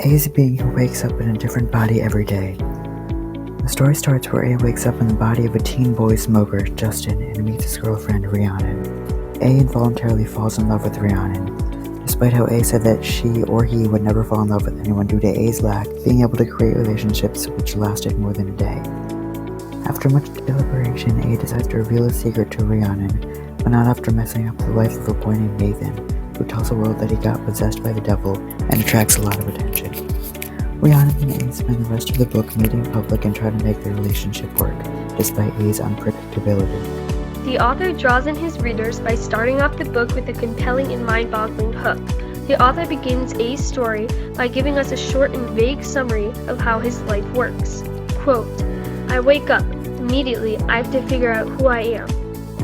A is a being who wakes up in a different body every day. The story starts where A wakes up in the body of a teen boy smoker, Justin, and meets his girlfriend, Rhiannon. A involuntarily falls in love with Rhiannon, despite how A said that she or he would never fall in love with anyone due to A's lack of being able to create relationships which lasted more than a day. After much deliberation, A decides to reveal his secret to Rhiannon, but not after messing up the life of a boy named Nathan, who tells the world that he got possessed by the devil and attracts a lot of attention. Rhiannon and A spend the rest of the book meeting in public and try to make their relationship work, despite A's unpredictability. The author draws in his readers by starting off the book with a compelling and mind-boggling hook. The author begins A's story by giving us a short and vague summary of how his life works. Quote, "I wake up. Immediately, I have to figure out who I am.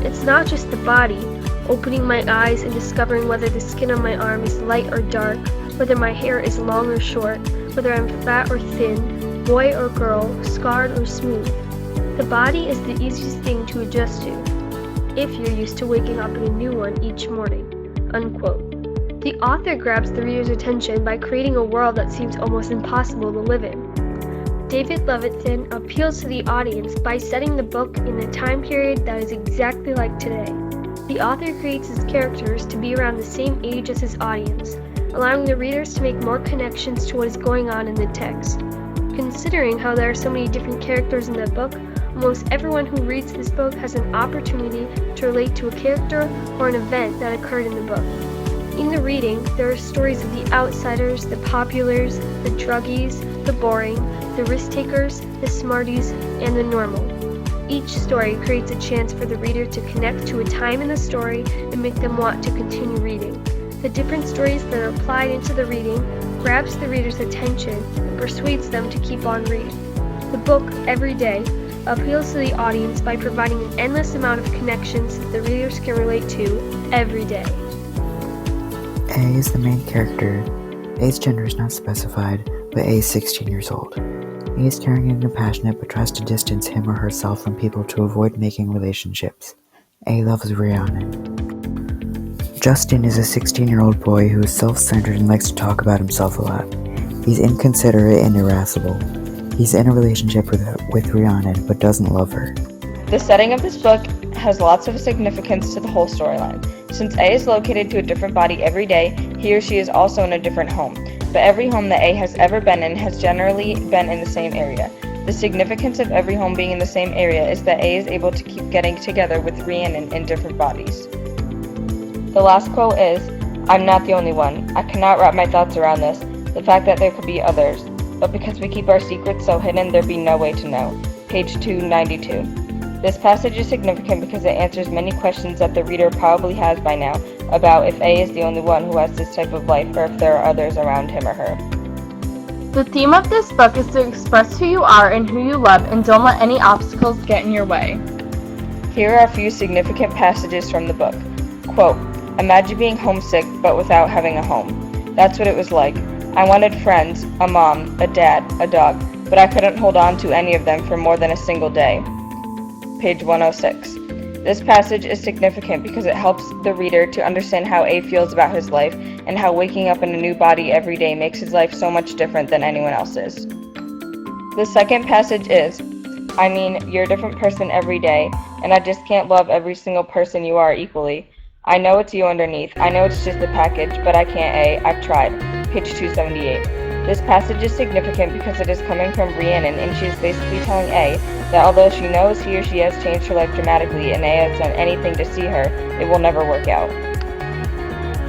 It's not just the body, opening my eyes and discovering whether the skin on my arm is light or dark, whether my hair is long or short, whether I'm fat or thin, boy or girl, scarred or smooth. The body is the easiest thing to adjust to, if you're used to waking up in a new one each morning." Unquote. The author grabs the reader's attention by creating a world that seems almost impossible to live in. David Levithan appeals to the audience by setting the book in a time period that is exactly like today. The author creates his characters to be around the same age as his audience, allowing the readers to make more connections to what is going on in the text. Considering how there are so many different characters in the book, almost everyone who reads this book has an opportunity to relate to a character or an event that occurred in the book. In the reading, there are stories of the outsiders, the populars, the druggies, the boring, the risk-takers, the smarties, and the normal. Each story creates a chance for the reader to connect to a time in the story and make them want to continue reading. The different stories that are applied into the reading grabs the reader's attention and persuades them to keep on reading. The book, Every Day, appeals to the audience by providing an endless amount of connections that the readers can relate to every day. A is the main character. A's gender is not specified, but A is 16 years old. A is caring and compassionate but tries to distance him or herself from people to avoid making relationships. A loves Rhiannon. Justin is a 16-year-old boy who is self-centered and likes to talk about himself a lot. He's inconsiderate and irascible. He's in a relationship with Rhiannon but doesn't love her. The setting of this book has lots of significance to the whole storyline. Since A is located to a different body every day, he or she is also in a different home. But every home that A has ever been in has generally been in the same area. The significance of every home being in the same area is that A is able to keep getting together with Rhiannon in different bodies. The last quote is, "I'm not the only one. I cannot wrap my thoughts around this, the fact that there could be others. But because we keep our secrets so hidden, there'd be no way to know." Page 292. This passage is significant because it answers many questions that the reader probably has by now about if A is the only one who has this type of life or if there are others around him or her. The theme of this book is to express who you are and who you love, and don't let any obstacles get in your way. Here are a few significant passages from the book. Quote, "Imagine being homesick but without having a home. That's what it was like. I wanted friends, a mom, a dad, a dog, but I couldn't hold on to any of them for more than a single day." Page 106. This passage is significant because it helps the reader to understand how A feels about his life and how waking up in a new body every day makes his life so much different than anyone else's. The second passage is, "I mean, you're a different person every day, and I just can't love every single person you are equally. I know it's you underneath. I know it's just a package, but I can't, A. I've tried." Page 278. This passage is significant because it is coming from Rhiannon, and she is basically telling A that although she knows he or she has changed her life dramatically and A has done anything to see her, it will never work out.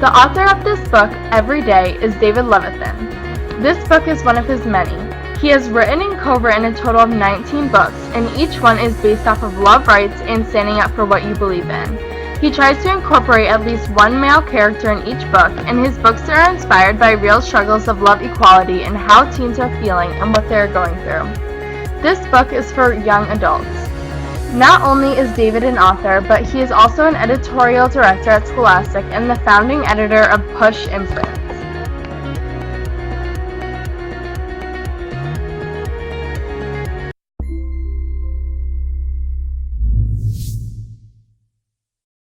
The author of this book, Every Day, is David Levithan. This book is one of his many. He has written and co-written a total of 19 books, and each one is based off of love rights and standing up for what you believe in. He tries to incorporate at least one male character in each book, and his books are inspired by real struggles of love equality and how teens are feeling and what they are going through. This book is for young adults. Not only is David an author, but he is also an editorial director at Scholastic and the founding editor of Push Imprint.